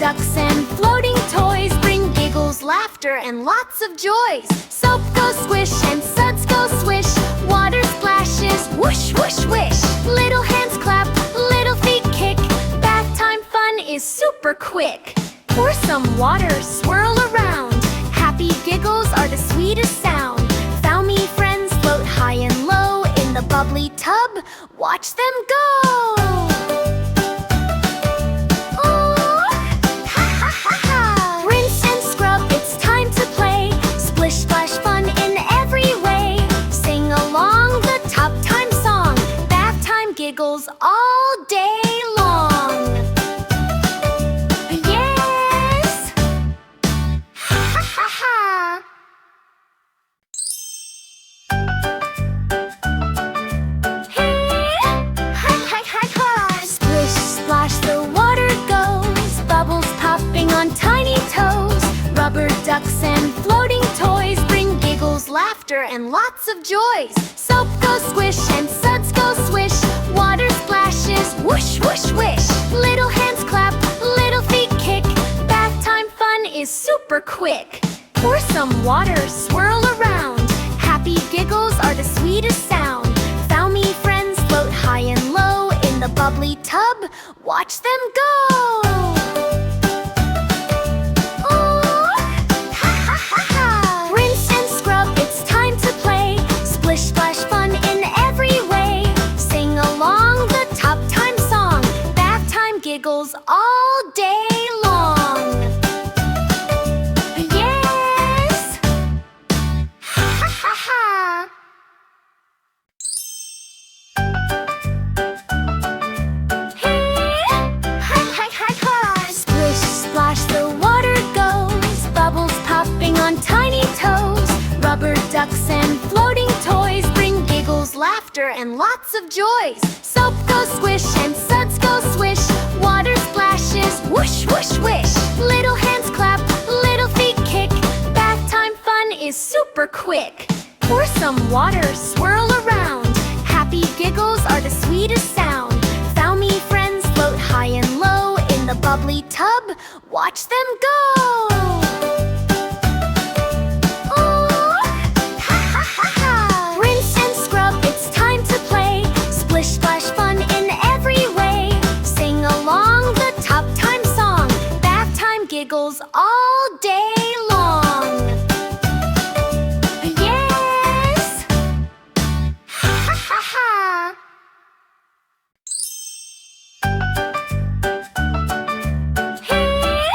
ducks and floating toys bring giggles, laughter, and lots of joys. Soap goes squish and suds go swish. Water splashes, whoosh, whoosh, wish. Little hands clap, little feet kick. Bath time fun is super quick. Pour some water, swirl around. Happy giggles are the sweetest sound. Foamy friends float high and low in the bubbly tub. Watch them go. Giggles all day long. Yes! Ha ha ha ha! Hey! Hi hi hi hi! Splish splash the water goes, bubbles popping on tiny toes. Rubber ducks and floating toys bring giggles, laughter, and lots of joys. Soap goes squish and suds go swish. Water splashes, whoosh, whoosh, wish. Little hands clap, little feet kick. Bath time fun is super quick. Pour some water, swirl around. Happy giggles are the sweetest sound. Foamy friends float high and low in the bubbly tub. Watch them go. Giggles all day long. Yes! Ha ha ha ha! Hey! Hi hi hi hi! Splish splash the water goes, bubbles popping on tiny toes. Rubber ducks and floating toys bring giggles, laughter, and lots of joys. Soap goes squish and suds go swish. Water splashes, whoosh, whoosh, wish. Little hands clap, little feet kick. Bath time fun is super quick. Pour some water, swirl around. Happy giggles are the sweetest sound. Foamy friends float high and low in the bubbly tub. Watch them go. Giggles all day long. Yes! Ha ha ha ha! Hey!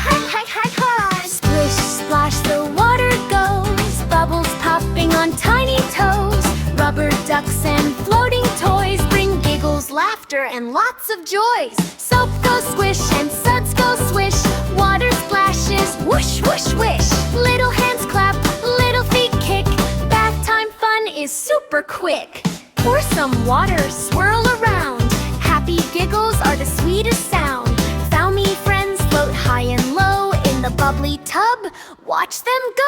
Hi hi hi hi! Splish splash the water goes, bubbles popping on tiny toes. Rubber ducks and floating toys bring giggles, laughter, and lots of joys. Soap goes squish and suds go swish. Water splashes, whoosh, whoosh, wish. Little hands clap, little feet kick. Bath time fun is super quick. Pour some water, swirl around. Happy giggles are the sweetest sound. Foamy friends float high and low in the bubbly tub. Watch them go.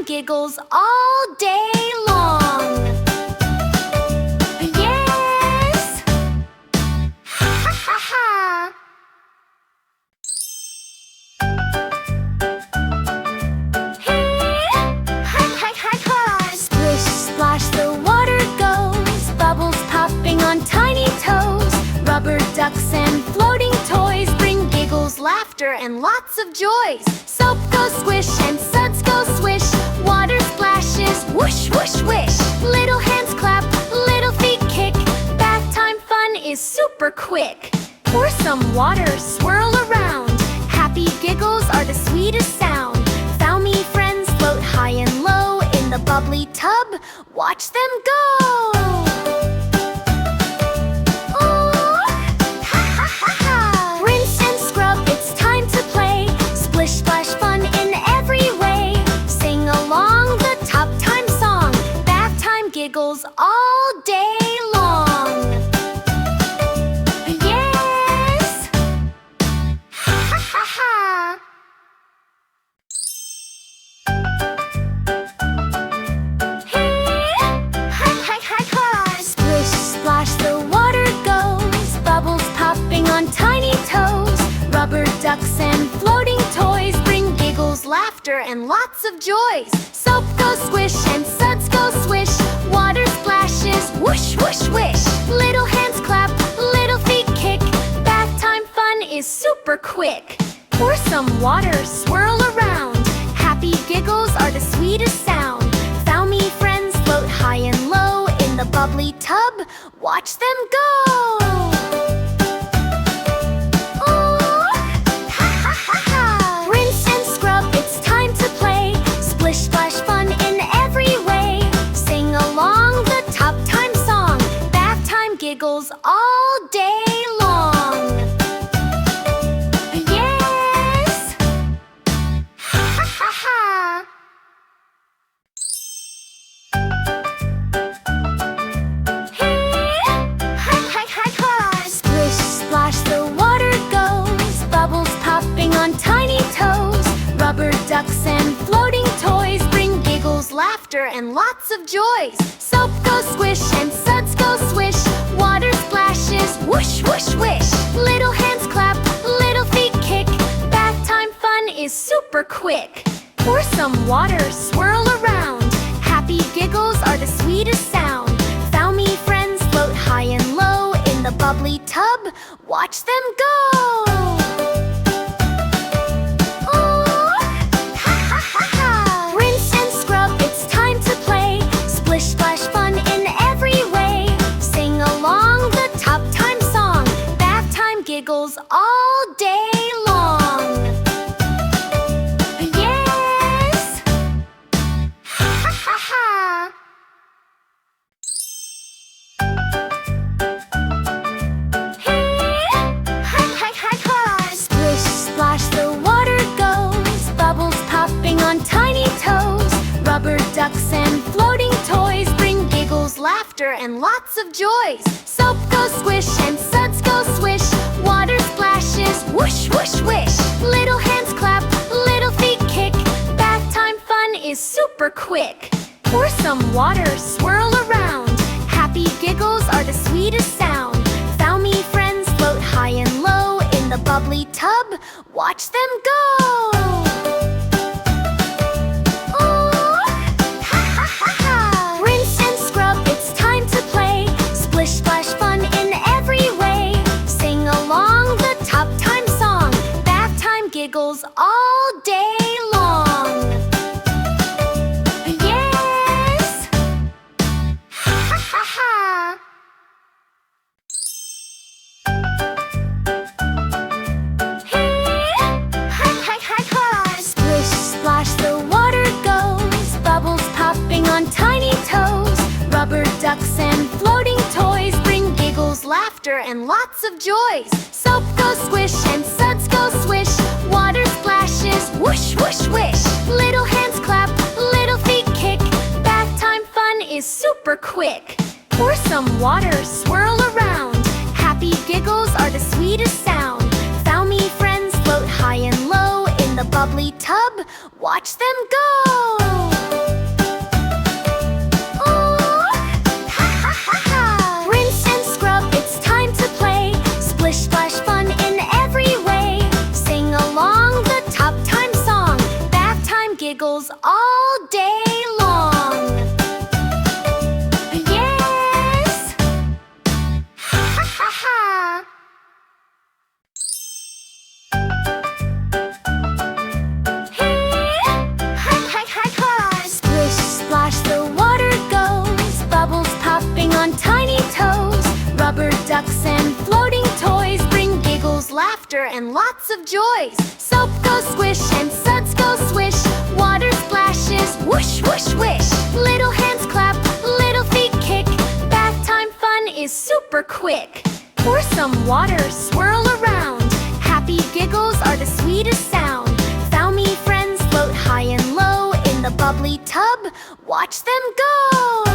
Giggles all day long. Yes! Ha ha ha ha! Hey! Hi hi hi hi! Splish splash the water goes, bubbles popping on tiny toes. Rubber ducks and floating toys bring giggles, laughter, and lots of joys. Soap goes squish and suds go swish. Water splashes, whoosh, whoosh, wish. Little hands clap, little feet kick. Bath time fun is super quick. Pour some water, swirl around. Happy giggles are the sweetest sound. Foamy friends float high and low in the bubbly tub. Watch them go. Giggles all day long. Yes! Ha ha ha ha! ducks and floating toys bring giggles, laughter, and lots of joys. Soap goes squish and suds go swish. Water splashes, whoosh, whoosh, wish. Little hands clap, little feet kick. Bath time fun is super quick. Pour some water, swirl around. Happy giggles are the sweetest sound. Foamy friends float high and low in the bubbly tub. Watch them go. Oh, ha ha ha ha. Rinse and scrub, it's time to play. Splish splash fun in every way. Sing along the top time song. Bath time giggles all day long. Yes! Ha ha ha! Tiny toes, rubber ducks and floating toys bring giggles, laughter, and lots of joys. Soap goes squish and suds go swish. Water splashes, whoosh, whoosh, wish. Little hands clap, little feet kick. Bath time fun is super quick. Pour some water, swirl around. Happy giggles are the sweetest sound. Foamy friends float high and low in the bubbly tub. Watch them go. Giggles all day long. Yes! Ha ha ha! Hey! Hi, hi, hi, hi! Splish, splash, the water goes. Bubbles popping on tiny toes. Rubber ducks and floating toys bring giggles, laughter, and lots of joys. Soap goes squish and suds go swish. Water splashes, whoosh, whoosh, wish. Little hands clap, little feet kick. Bath time fun is super quick. Pour some water, swirl around. Happy giggles are the sweetest sound. Foamy friends float high and low in the bubbly tub. Watch them go. Giggles all day long. Yes! Ha ha ha! Hey! Hi, hi, hi, hi! Splish, splash, the water goes. Bubbles popping on tiny toes. Rubber ducks and floating toys bring giggles, laughter, and lots of joys. Soap goes squish and suds go swish. Water splashes, whoosh, whoosh, wish. Little hands clap, little feet kick. Bath time fun is super quick. Pour some water, swirl around. Happy giggles are the sweetest sound. Foamy friends float high and low in the bubbly tub. Watch them go. Giggles all day long. Yes! Ha ha ha! Hey! Hi, hi, hi, hi! Splish, splash, the water goes. Bubbles popping on tiny toes. Rubber ducks and floating toys bring giggles, laughter, and lots of joys. Soap goes squish and suds go swish. Water splashes, whoosh, whoosh, wish. Little hands clap, little feet kick. Bath time fun is super quick. Pour some water, swirl around. Happy giggles are the sweetest sound. Foamy friends float high and low in the bubbly tub. Watch them go.